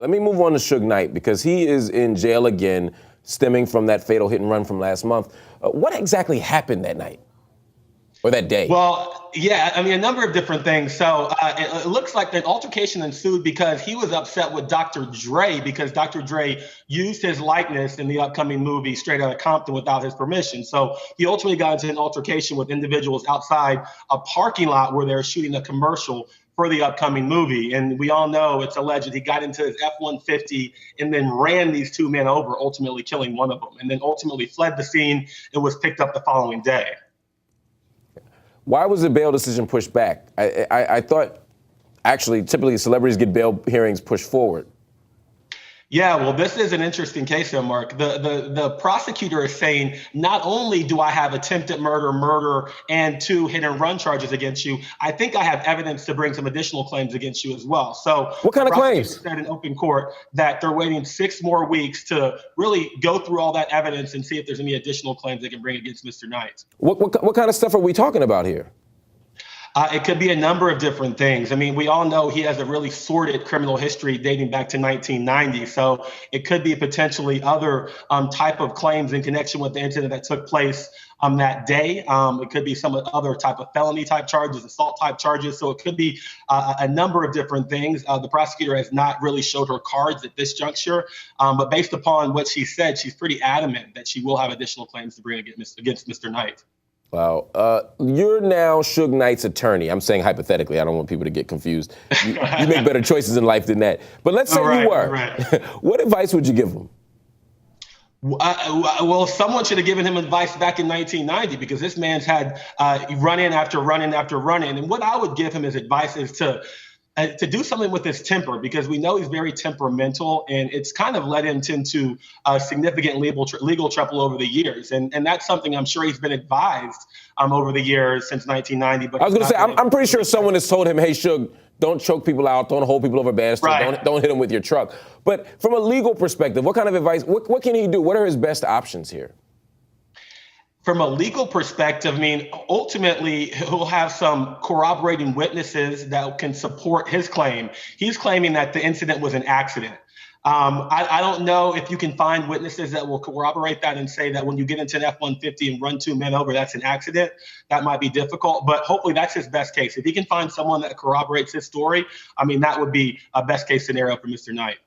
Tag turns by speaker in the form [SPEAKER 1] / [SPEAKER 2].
[SPEAKER 1] Let me move on to Suge Knight because he is in jail again, stemming from that fatal hit and run from last month. What exactly happened that night or that day?
[SPEAKER 2] Well, yeah, I mean, a number of different things. So it looks like the altercation ensued because he was upset with Dr. Dre because Dr. Dre used his likeness in the upcoming movie Straight Outta Compton without his permission. So he ultimately got into an altercation with individuals outside a parking lot where they were shooting a commercial for the upcoming movie. And we all know it's alleged he got into his F-150 and then ran these two men over, ultimately killing one of them, and then ultimately fled the scene and was picked up the following day.
[SPEAKER 1] Why was the bail decision pushed back? I thought, actually, typically celebrities get bail hearings pushed forward.
[SPEAKER 2] Yeah, well, this is an interesting case here, Mark. The prosecutor is saying, not only do I have attempted murder, and 2 hit and run charges against you, I think I have evidence to bring some additional claims against you as well. So
[SPEAKER 1] what kind of claims?
[SPEAKER 2] Said in open court that they're waiting 6 more weeks to really go through all that evidence and see if there's any additional claims they can bring against Mr. Knight.
[SPEAKER 1] What kind of stuff are we talking about here?
[SPEAKER 2] It could be a number of different things. I mean, we all know he has a really sordid criminal history dating back to 1990. So it could be potentially other type of claims in connection with the incident that took place that day. It could be some other type of felony type charges, assault type charges. So it could be a number of different things. The prosecutor has not really showed her cards at this juncture. But based upon what she said, she's pretty adamant that she will have additional claims to bring against Mr. Knight.
[SPEAKER 1] Wow. You're now Suge Knight's attorney. I'm saying hypothetically. I don't want people to get confused. You make better choices in life than that. But let's say you were. Right. What advice would you give him?
[SPEAKER 2] Well, someone should have given him advice back in 1990 because this man's had run-in after run-in after run-in. And what I would give him as advice is to do something with his temper, because we know he's very temperamental, and it's kind of led him into significant legal trouble over the years. And that's something I'm sure he's been advised over the years since 1990. But
[SPEAKER 1] I was going to say, I'm pretty sure someone has told him, hey, Suge, don't choke people out, don't hold people over banister, right. don't hit them with your truck. But from a legal perspective, what kind of advice, what can he do? What are his best options here?
[SPEAKER 2] From a legal perspective, I mean, ultimately, he'll have some corroborating witnesses that can support his claim. He's claiming that the incident was an accident. I don't know if you can find witnesses that will corroborate that and say that when you get into an F-150 and run 2 men over, that's an accident. That might be difficult, but hopefully that's his best case. If he can find someone that corroborates his story, I mean, that would be a best case scenario for Mr. Knight.